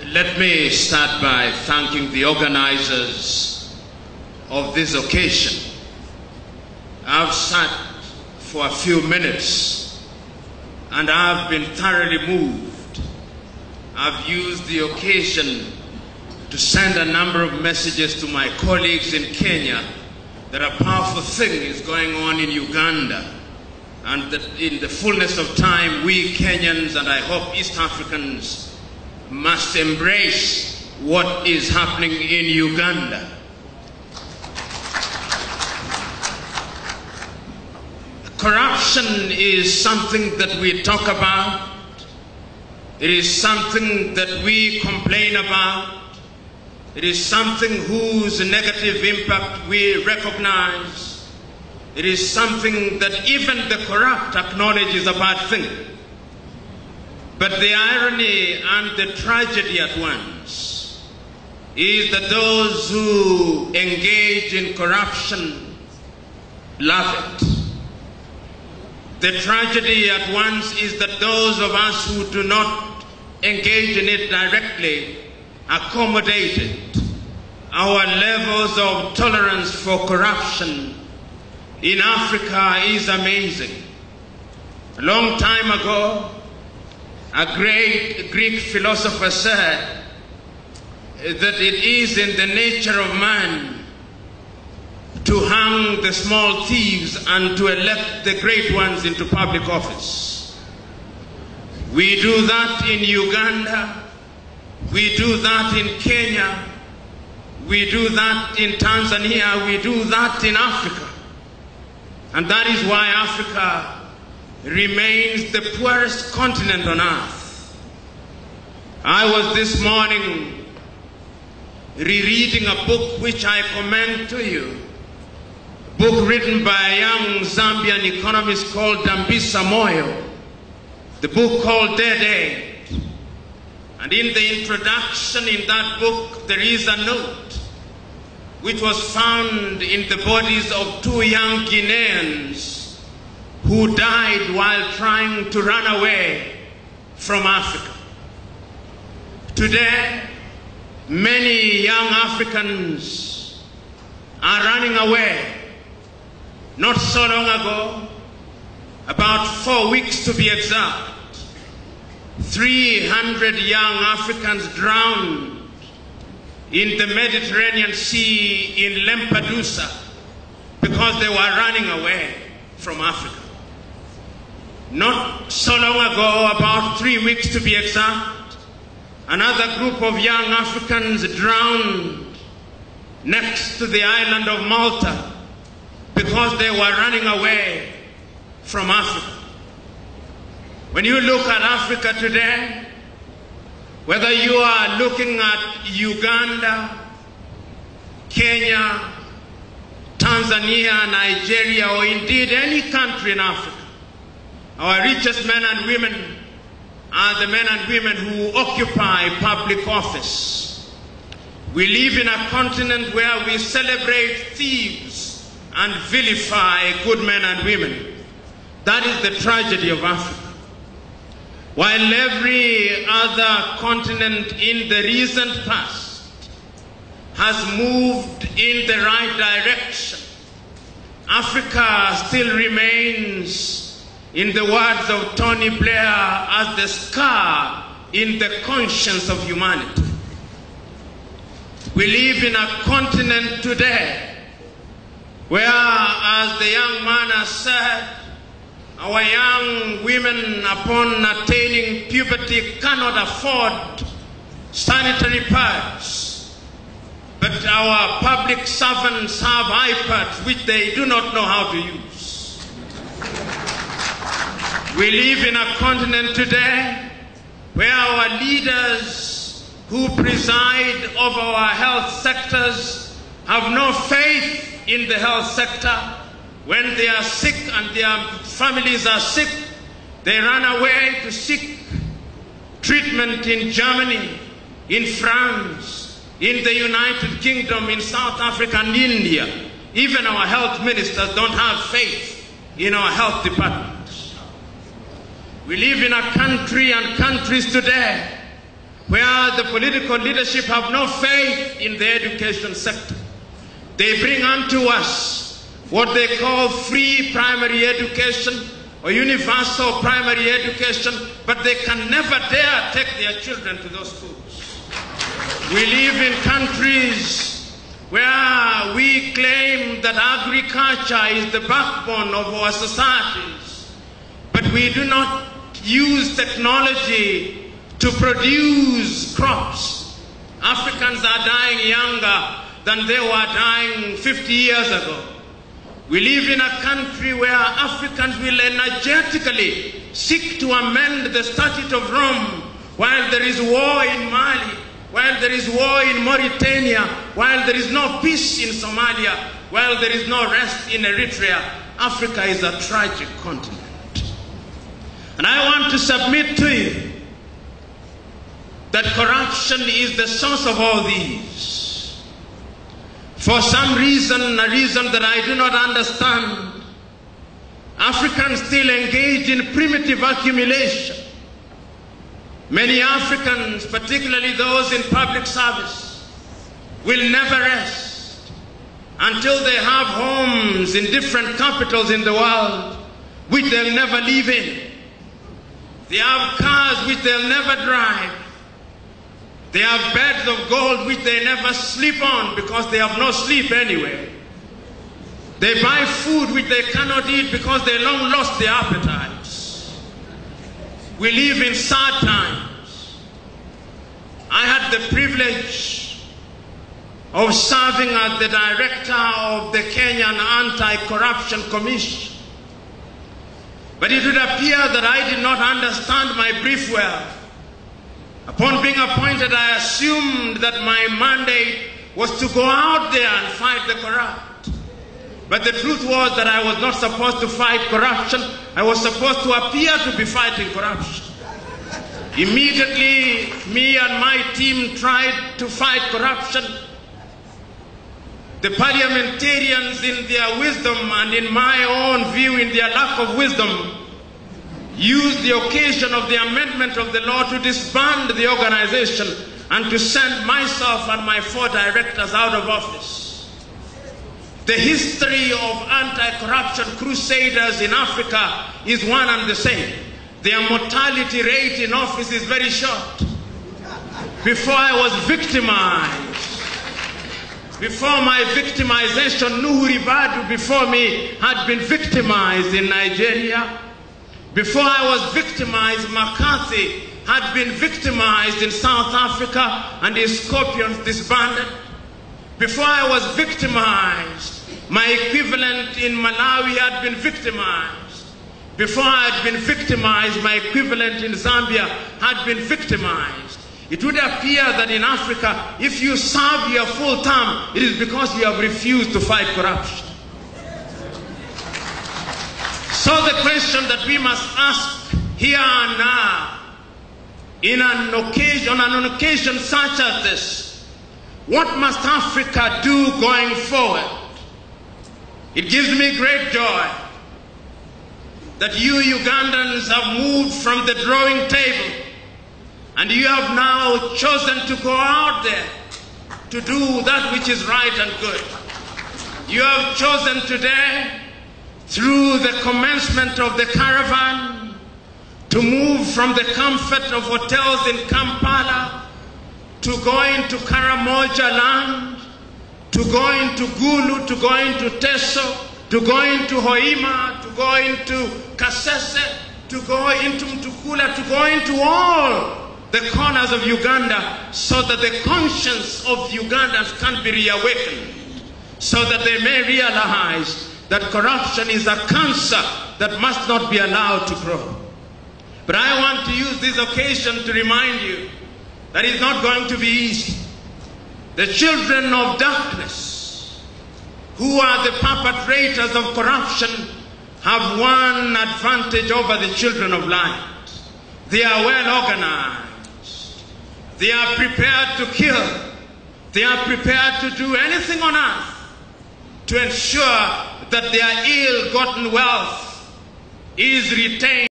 Let me start by thanking the organizers of this occasion. I've sat for a few minutes and I've been thoroughly moved. I've used the occasion to send a number of messages to my colleagues in Kenya that a powerful thing is going on in Uganda, and that in the fullness of time, we Kenyans and I hope East Africans must embrace what is happening in Uganda. Corruption is something that we talk about. It is something that we complain about. It is something whose negative impact we recognize. It is something that even the corrupt acknowledge is a bad thing. But the irony and the tragedy at once is that those who engage in corruption love it. The tragedy at once is that those of us who do not engage in it directly accommodate it. Our levels of tolerance for corruption in Africa is amazing. A long time ago, a great Greek philosopher said that it is in the nature of man to hang the small thieves and to elect the great ones into public office. We do that in Uganda, we do that in Kenya, we do that in Tanzania, we do that in Africa. And that is why Africa remains the poorest continent on earth. I was this morning rereading a book which I commend to you, a book written by a young Zambian economist called Dambisa Moyo, the book called Dead End. And in the introduction in that book, there is a note which was found in the bodies of two young Guineans who died while trying to run away from Africa. Today, many young Africans are running away. Not so long ago, about 4 weeks to be exact, 300 young Africans drowned in the Mediterranean Sea in Lampedusa because they were running away from Africa. Not so long ago, about 3 weeks to be exact, another group of young Africans drowned next to the island of Malta because they were running away from Africa. When you look at Africa today, whether you are looking at Uganda, Kenya, Tanzania, Nigeria, or indeed any country in Africa, our richest men and women are the men and women who occupy public office. We live in a continent where we celebrate thieves and vilify good men and women. That is the tragedy of Africa. While every other continent in the recent past has moved in the right direction, Africa still remains, in the words of Tony Blair, as the scar in the conscience of humanity. We live in a continent today where, as the young man has said, our young women, upon attaining puberty, cannot afford sanitary pads. But our public servants have iPads which they do not know how to use. We live in a continent today where our leaders who preside over our health sectors have no faith in the health sector. When they are sick and their families are sick, they run away to seek treatment in Germany, in France, in the United Kingdom, in South Africa and India. Even our health ministers don't have faith in our health departments. We live in a country and countries today where where the political leadership have no faith in the education sector. They bring unto us what they call free primary education or universal primary education, but they can never dare take their children to those schools. We live in countries where we claim that agriculture is the backbone of our societies, but we do not use technology to produce crops. Africans are dying younger than they were dying 50 years ago. We live in a country where Africans will energetically seek to amend the Statute of Rome while there is war in Mali, while there is war in Mauritania, while there is no peace in Somalia, while there is no rest in Eritrea. Africa is a tragic continent. And I want to submit to you that corruption is the source of all these. For some reason, a reason that I do not understand, Africans still engage in primitive accumulation. Many Africans, particularly those in public service, will never rest until they have homes in different capitals in the world which they'll never live in. They have cars which they'll never drive. They have beds of gold which they never sleep on because they have no sleep anyway. They buy food which they cannot eat because they long lost their appetites. We live in sad times. I had the privilege of serving as the director of the Kenyan Anti-Corruption Commission. But it would appear that I did not understand my brief well. Upon being appointed, I assumed that my mandate was to go out there and fight the corrupt. But the truth was that I was not supposed to fight corruption. I was supposed to appear to be fighting corruption. Immediately, me and my team tried to fight corruption. The parliamentarians, in their wisdom and in my own view, in their lack of wisdom, used the occasion of the amendment of the law to disband the organization and to send myself and my 4 directors out of office. The history of anti-corruption crusaders in Africa is one and the same. Their mortality rate in office is very short. Before I was victimized, before my victimization, Nuhu Ribadu before me had been victimized in Nigeria. Before I was victimized, McCarthy had been victimized in South Africa and his scorpions disbanded. Before I was victimized, my equivalent in Malawi had been victimized. Before I had been victimized, my equivalent in Zambia had been victimized. It would appear that in Africa, if you serve your full term, it is because you have refused to fight corruption. So the question that we must ask here and now, on an occasion such as this, what must Africa do going forward? It gives me great joy that you Ugandans have moved from the drawing table and you have now chosen to go out there to do that which is right and good. You have chosen today, through the commencement of the caravan, to move from the comfort of hotels in Kampala to go into Karamoja land, to go into Gulu, to go into Teso, to go into Hoima, to go into Kasese, to go into Mtukula, to go into all the corners of Uganda, so that the conscience of Ugandans can be reawakened, so that they may realize that corruption is a cancer that must not be allowed to grow. But I want to use this occasion to remind you that it's not going to be easy. The children of darkness, who are the perpetrators of corruption, have one advantage over the children of light. They are well organized. They are prepared to kill. They are prepared to do anything on earth to ensure that their ill-gotten wealth is retained.